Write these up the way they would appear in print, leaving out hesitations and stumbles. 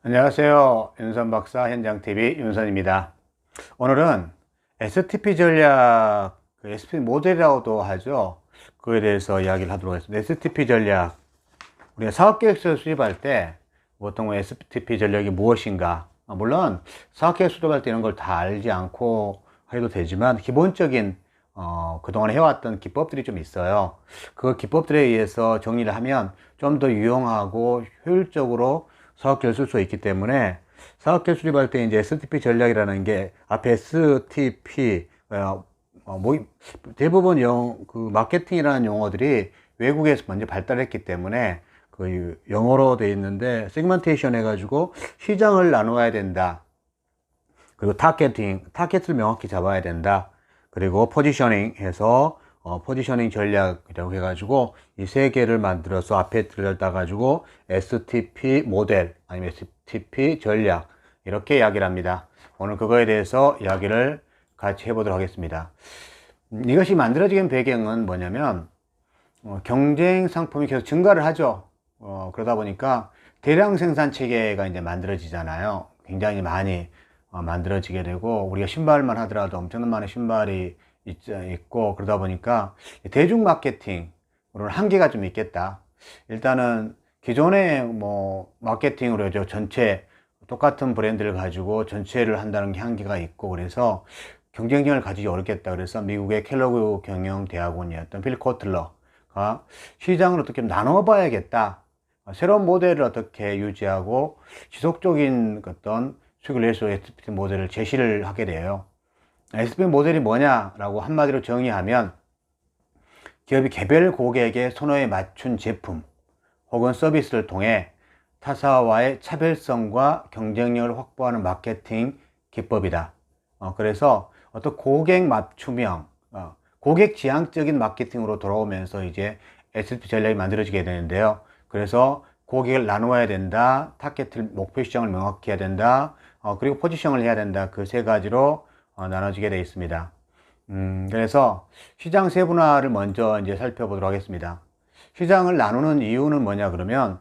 안녕하세요. 윤선박사 현장TV 윤선입니다. 오늘은 STP 전략, STP 모델이라고도 하죠. 그거에 대해서 이야기를 하도록 하겠습니다. STP 전략, 우리가 사업계획서를 수립할 때 보통 STP 전략이 무엇인가, 물론 사업계획 수립할 때 이런 걸 다 알지 않고 해도 되지만 기본적인 그동안 해왔던 기법들이 좀 있어요. 그 기법들에 의해서 정리를 하면 좀 더 유용하고 효율적으로 사업계획을 쓸 수 있기 때문에 사업계획 수립할 때 이제 STP 전략이라는 게 앞에 STP, 대부분 그 마케팅이라는 용어들이 외국에서 먼저 발달했기 때문에 그 영어로 돼 있는데 세그멘테이션 해가지고 시장을 나누어야 된다. 그리고 타겟을 명확히 잡아야 된다. 그리고 포지셔닝 해서 포지셔닝 전략이라고 해가지고 이 세 개를 만들어서 앞에 들여다 가지고 STP 모델 아니면 STP 전략 이렇게 이야기를 합니다. 오늘 그거에 대해서 이야기를 같이 해보도록 하겠습니다. 이것이 만들어진 배경은 뭐냐면 경쟁 상품이 계속 증가를 하죠. 그러다 보니까 대량 생산 체계가 이제 만들어지잖아요. 굉장히 많이 만들어지게 되고, 우리가 신발만 하더라도 엄청난 많은 신발이 있고, 그러다 보니까 대중 마케팅으로는 한계가 좀 있겠다. 일단은 기존의 마케팅으로 전체 똑같은 브랜드를 가지고 전체를 한다는 게 한계가 있고, 그래서 경쟁력을 가지기 어렵겠다. 그래서 미국의 켈로그 경영대학원이었던 필 코틀러가 시장을 어떻게 나눠 봐야겠다. 새로운 모델을 어떻게 유지하고 지속적인 어떤 수익을 낼 수 있는 STP 모델을 제시를 하게 돼요. STP 모델이 뭐냐라고 한마디로 정의하면 기업이 개별 고객의 선호에 맞춘 제품 혹은 서비스를 통해 타사와의 차별성과 경쟁력을 확보하는 마케팅 기법이다. 그래서 어떤 고객 맞춤형, 고객 지향적인 마케팅으로 돌아오면서 이제 STP 전략이 만들어지게 되는데요. 그래서 고객을 나누어야 된다. 타겟을, 목표 시장을 명확히 해야 된다. 그리고 포지션을 해야 된다. 그 세 가지로 나눠지게 되어 있습니다. 그래서 시장 세분화를 먼저 이제 살펴보도록 하겠습니다. 시장을 나누는 이유는 뭐냐 그러면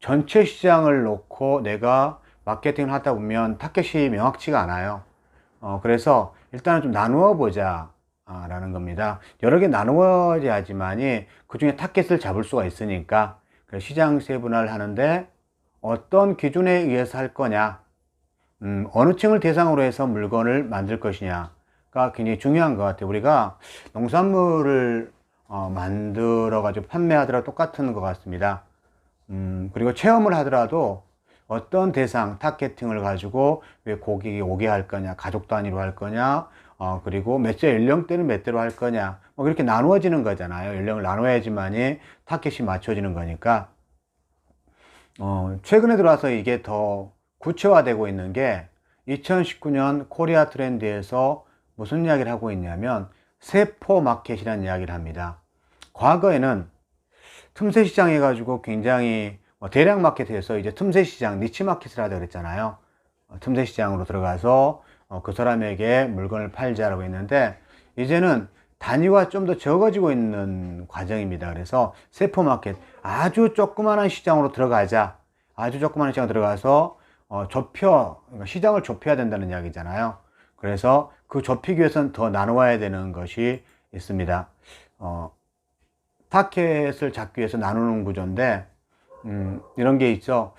전체 시장을 놓고 내가 마케팅을 하다 보면 타겟이 명확치가 않아요. 그래서 일단은 좀 나누어 보자 라는 겁니다. 여러 개 나누어야지만이 그 중에 타겟을 잡을 수가 있으니까 시장 세분화를 하는데 어떤 기준에 의해서 할 거냐, 어느 층을 대상으로 해서 물건을 만들 것이냐가 굉장히 중요한 것 같아요. 우리가 농산물을 만들어 가지고 판매하더라도 똑같은 것 같습니다. 그리고 체험을 하더라도 어떤 대상, 타겟팅을 가지고 왜 고객이 오게 할 거냐, 가족 단위로 할 거냐, 그리고 몇 세 연령대는 몇 대로 할 거냐, 그렇게 나누어지는 거잖아요. 연령을 나눠야지만이 타겟이 맞춰지는 거니까. 최근에 들어와서 이게 더 구체화되고 있는 게 2019년 코리아 트렌드에서 무슨 이야기를 하고 있냐면 세포 마켓이라는 이야기를 합니다. 과거에는 틈새 시장 해가지고 굉장히 대량 마켓에서 이제 틈새 시장, 니치 마켓을 하자 그랬잖아요. 틈새 시장으로 들어가서 그 사람에게 물건을 팔자라고 했는데 이제는 단위가 좀 더 적어지고 있는 과정입니다. 그래서 세포 마켓, 아주 조그마한 시장으로 들어가자. 아주 조그마한 시장 들어가서 그러니까 시장을 좁혀야 된다는 이야기잖아요. 그래서 그 좁히기 위해서는 더 나누어야 되는 것이 있습니다. 타켓을 잡기 위해서 나누는 구조인데, 이런 게 있죠.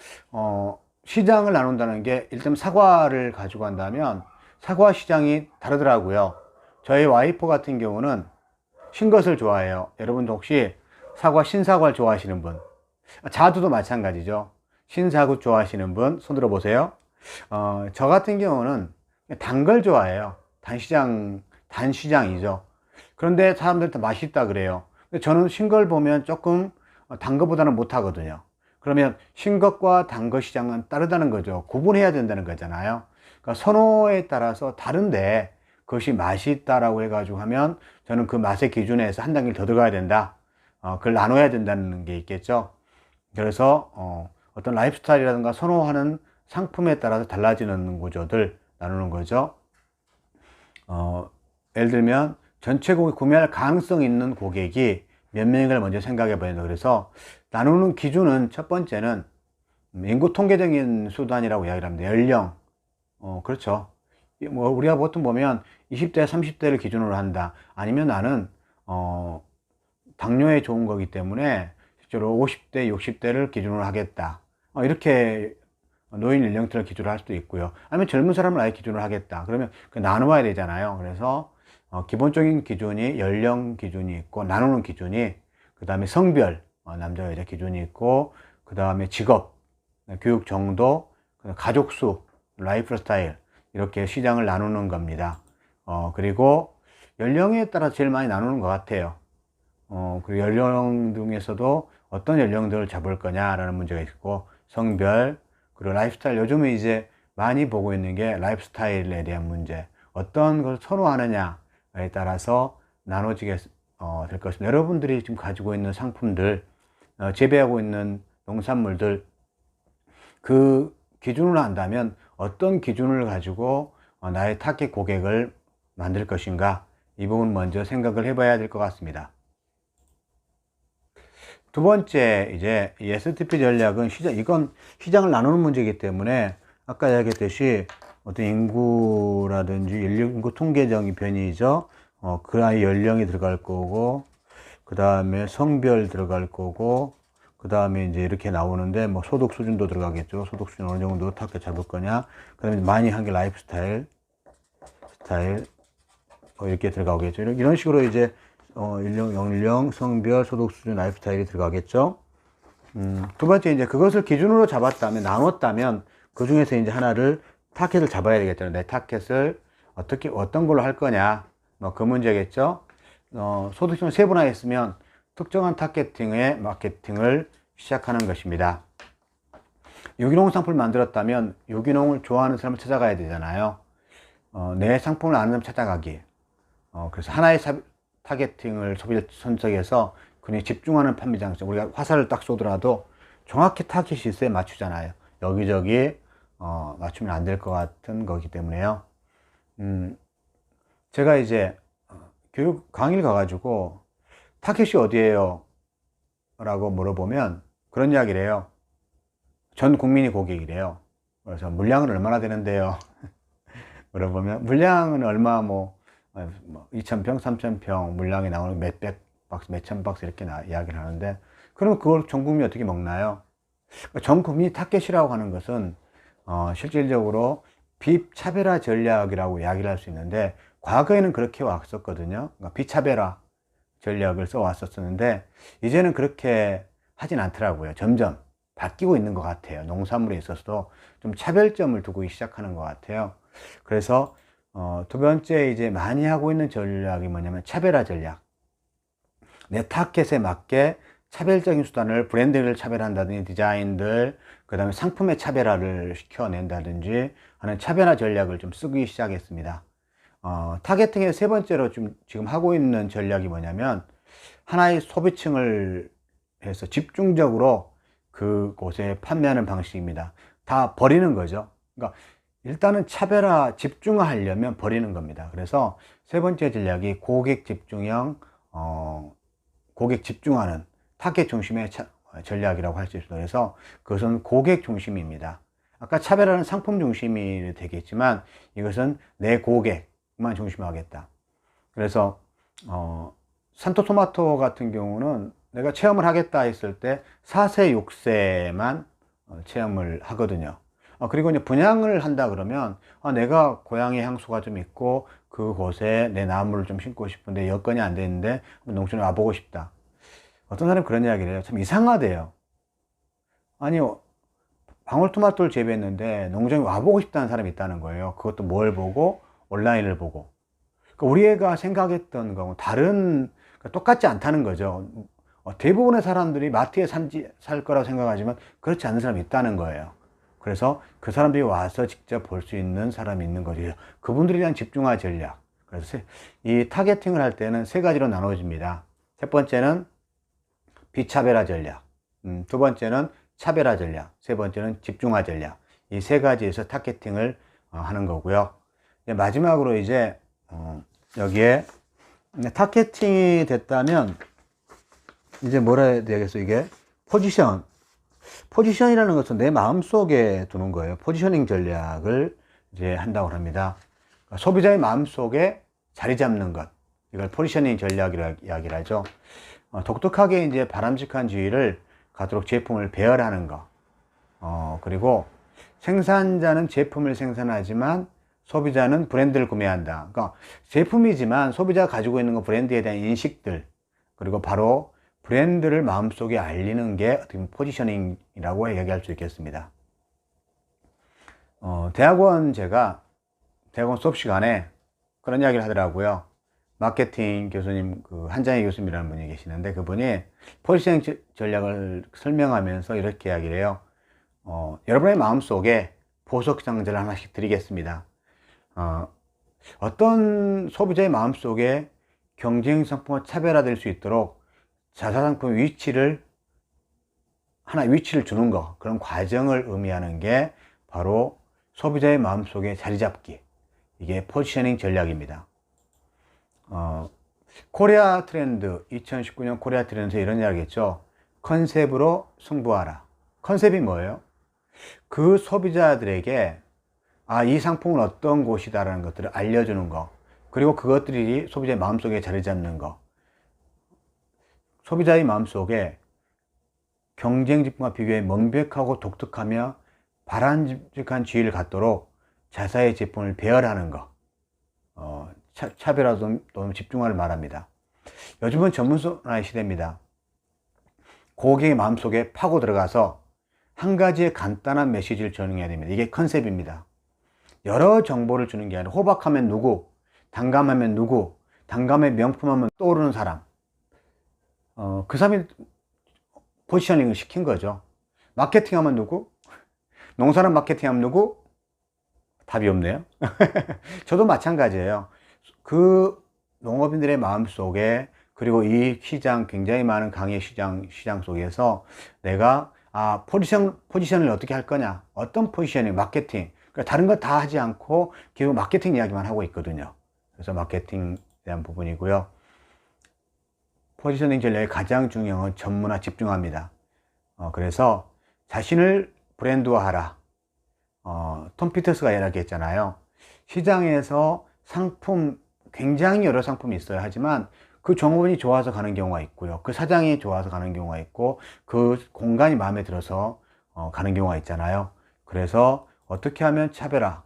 시장을 나눈다는 게, 일단 사과를 가지고 간다면 사과 시장이 다르더라고요. 저희 와이프 같은 경우는 신것을 좋아해요. 여러분도 혹시 신사과를 좋아하시는 분? 자두도 마찬가지죠. 신사과 좋아하시는 분 손 들어 보세요. 저 같은 경우는 단 걸 좋아해요. 단시장이죠. 그런데 사람들 다 맛있다 그래요. 저는 신 걸 보면 조금 단 거보다는 못 하거든요. 그러면 신 것과 단 것 시장은 다르다는 거죠. 구분해야 된다는 거잖아요. 그러니까 선호에 따라서 다른데 그것이 맛있다라고 해가지고 하면 저는 그 맛의 기준에서 한 단계를 더 들어가야 된다. 그걸 나눠야 된다는 게 있겠죠. 그래서 어떤 라이프스타일이라든가 선호하는 상품에 따라서 달라지는 구조들 나누는 거죠. 예를 들면 전체 고객 구매할 가능성 있는 고객이 몇 명인가를 먼저 생각해 봐야 된다. 그래서 나누는 기준은 첫 번째는 인구 통계적인 수단이라고 이야기를 합니다. 연령. 그렇죠. 뭐 우리가 보통 보면 20대, 30대를 기준으로 한다. 아니면 나는 당뇨에 좋은 거기 때문에 실제로 50대, 60대를 기준으로 하겠다. 이렇게 노인 연령대를 기준으로 할 수도 있고요. 아니면 젊은 사람을 아예 기준으로 하겠다. 그러면 나누어야 되잖아요. 그래서 기본적인 기준이 연령 기준이 있고, 나누는 기준이, 그 다음에 성별, 남자 여자 기준이 있고, 그 다음에 직업, 교육 정도, 가족 수, 라이프 스타일, 이렇게 시장을 나누는 겁니다. 그리고 연령에 따라 제일 많이 나누는 것 같아요. 그리고 연령 중에서도 어떤 연령들을 잡을 거냐라는 문제가 있고, 성별, 그리고 라이프 스타일. 요즘은 이제 많이 보고 있는 게 라이프 스타일에 대한 문제. 어떤 걸 선호하느냐에 따라서 나눠지게 될 것입니다. 여러분들이 지금 가지고 있는 상품들, 재배하고 있는 농산물들, 그 기준으로 한다면 어떤 기준을 가지고 나의 타겟 고객을 만들 것인가, 이 부분 먼저 생각을 해봐야 될 것 같습니다. 두 번째, 이제 이 STP 전략은 이건 시장을 나누는 문제이기 때문에 아까 이야기했듯이 어떤 인구라든지 인구 통계적인 변이죠. 그 아이 연령이 들어갈 거고, 그 다음에 성별 들어갈 거고, 그 다음에 이제 이렇게 나오는데, 뭐 소득 수준도 들어가겠죠. 소득 수준 어느 정도 어떻게 잡을 거냐. 그 다음에 많이 한 게 라이프 스타일, 이렇게 들어가겠죠. 이런 식으로 이제 연령, 성별, 소득 수준, 라이프 스타일이 들어가겠죠. 두 번째, 이제 그것을 기준으로 잡았다면, 나눴다면, 그 중에서 이제 하나를 타겟을 잡아야 되겠죠. 내 타겟을 어떤 걸로 할 거냐. 뭐 그 문제겠죠. 소득수준 세분화했으면 특정한 타겟팅의 마케팅을 시작하는 것입니다. 유기농 상품을 만들었다면 유기농을 좋아하는 사람을 찾아가야 되잖아요. 내 상품을 아는 사람 찾아가기. 그래서 하나의 타겟팅을 소비자 선적해서 그냥 집중하는 판매장점. 우리가 화살을 딱 쏘더라도 정확히 타겟 시세에 맞추잖아요. 여기저기 맞추면 안 될 것 같은 거기 때문에요. 제가 이제 교육 강의를 가가지고 타겟이 어디예요? 라고 물어보면 그런 이야기를 해요. 전 국민이 고객이래요. 그래서 물량은 얼마나 되는데요? 물어보면 물량은 얼마, 2,000평, 3,000평 물량이 나오는 몇백 박스, 몇천 박스 이렇게 이야기를 하는데, 그럼 그걸 전 국민이 어떻게 먹나요? 전 국민이 타겟이라고 하는 것은 실질적으로 비차별화 전략이라고 이야기를 할 수 있는데, 과거에는 그렇게 왔었거든요. 그러니까 비차별화 전략을 써왔었는데 이제는 그렇게 하진 않더라고요. 점점 바뀌고 있는 것 같아요. 농산물에 있어서도 좀 차별점을 두고 시작하는 것 같아요. 그래서 두 번째 이제 많이 하고 있는 전략이 뭐냐면 차별화 전략. 내 타겟에 맞게 차별적인 수단을, 브랜드를 차별한다든지 디자인들, 그 다음에 상품의 차별화를 시켜낸다든지 하는 차별화 전략을 좀 쓰기 시작했습니다. 타겟팅의 세 번째로 지금 하고 있는 전략이 뭐냐면 하나의 소비층을 해서 집중적으로 그곳에 판매하는 방식입니다. 다 버리는 거죠. 그러니까 일단은 집중하려면 버리는 겁니다. 그래서 세 번째 전략이 고객 집중형, 고객 집중하는 타겟 중심의 전략이라고 할 수 있습니다. 그래서 그것은 고객 중심입니다. 아까 차별화는 상품 중심이 되겠지만 이것은 내 고객만 중심하겠다. 그래서 산토토마토 같은 경우는 내가 체험을 하겠다 했을 때 4세, 6세만 체험을 하거든요. 그리고 이제 분양을 한다 그러면 내가 고향에 향수가 좀 있고 그곳에 내 나무를 좀 심고 싶은데 여건이 안 되는데 농촌에 와보고 싶다. 어떤 사람이 그런 이야기를 해요. 참 이상하대요. 아니, 방울토마토를 재배했는데 농장에 와보고 싶다는 사람이 있다는 거예요. 그것도 뭘 보고? 온라인을 보고. 그러니까 우리가 생각했던 거하고 그러니까 똑같지 않다는 거죠. 대부분의 사람들이 마트에 살 거라고 생각하지만 그렇지 않은 사람이 있다는 거예요. 그래서 그 사람들이 와서 직접 볼 수 있는 사람이 있는 거죠. 그분들에 대한 집중화 전략. 그래서 이 타겟팅을 할 때는 세 가지로 나눠집니다. 첫 번째는 비차별화 전략, 두 번째는 차별화 전략, 세 번째는 집중화 전략. 이 세 가지에서 타겟팅을 하는 거고요. 마지막으로 이제 여기에 타겟팅이 됐다면 이제 뭐라 해야 되겠어? 이게 포지션. 포지션이라는 것은 내 마음속에 두는 거예요. 포지셔닝 전략을 이제 한다고 합니다. 그러니까 소비자의 마음속에 자리 잡는 것. 이걸 포지셔닝 전략이라고 이야기를 하죠. 독특하게 이제 바람직한 지위를 갖도록 제품을 배열하는 거. 그리고 생산자는 제품을 생산하지만 소비자는 브랜드를 구매한다. 그러니까 제품이지만 소비자가 가지고 있는 거 브랜드에 대한 인식들, 그리고 바로 브랜드를 마음속에 알리는 게 어떻게 보면 포지셔닝이라고 이야기할 수 있겠습니다. 제가 대학원 수업 시간에 그런 이야기를 하더라고요. 마케팅 교수님, 한장희 교수님이라는 분이 계시는데, 그분이 포지셔닝 전략을 설명하면서 이렇게 이야기를 해요. 여러분의 마음속에 보석 상자를 하나씩 드리겠습니다. 어떤 소비자의 마음속에 경쟁 상품과 차별화될 수 있도록 자사상품 위치를 주는 거, 그런 과정을 의미하는 게 바로 소비자의 마음속에 자리 잡기, 이게 포지셔닝 전략입니다. 코리아 트렌드, 2019년 코리아 트렌드에서 이런 이야기겠죠. 컨셉으로 승부하라. 컨셉이 뭐예요? 그 소비자들에게 이 상품은 어떤 곳이다라는 것들을 알려주는 거, 그리고 그것들이 소비자의 마음속에 자리 잡는 거. 소비자의 마음속에 경쟁 제품과 비교해 명백하고 독특하며 바람직한 지위를 갖도록 자사의 제품을 배열하는 거, 차별화 또는 집중화를 말합니다. 요즘은 전문화의 시대입니다. 고객의 마음속에 파고 들어가서 한 가지의 간단한 메시지를 전해야 됩니다. 이게 컨셉입니다. 여러 정보를 주는 게 아니라 호박하면 누구, 단감하면 누구, 단감의 명품하면 떠오르는 사람, 그 사람이 포지셔닝을 시킨 거죠. 마케팅하면 누구, 농사는 마케팅하면 누구, 답이 없네요. 저도 마찬가지예요. 그 농업인들의 마음속에, 그리고 이 시장, 굉장히 많은 강의 시장 속에서 내가 포지션을 어떻게 할 거냐, 어떤 포지셔닝, 마케팅, 그러니까 다른 거 다 하지 않고 결국 마케팅 이야기만 하고 있거든요. 그래서 마케팅에 대한 부분이고요. 포지셔닝 전략의 가장 중요한 건 전문화, 집중합니다. 그래서 자신을 브랜드화하라. 톰 피터스가 이야기했잖아요. 시장에서 상품, 굉장히 여러 상품이 있어요. 하지만 그 종업원이 좋아서 가는 경우가 있고요. 그 사장이 좋아서 가는 경우가 있고, 그 공간이 마음에 들어서 가는 경우가 있잖아요. 그래서 어떻게 하면 차별화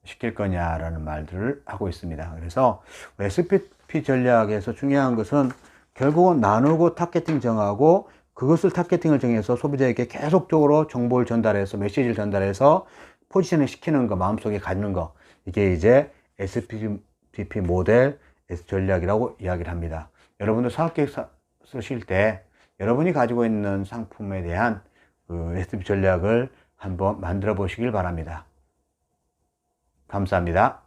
시킬 거냐라는 말들을 하고 있습니다. 그래서 SPP 전략에서 중요한 것은 결국은 나누고 타겟팅 정하고, 그것을 타겟팅을 정해서 소비자에게 계속적으로 정보를 전달해서, 메시지를 전달해서 포지션을 시키는 거, 마음속에 갖는 거, 이게 이제 SPP 모델 전략이라고 이야기를 합니다. 여러분도 사업계획 쓰실 때 여러분이 가지고 있는 상품에 대한 SPP 전략을 한번 만들어 보시길 바랍니다. 감사합니다.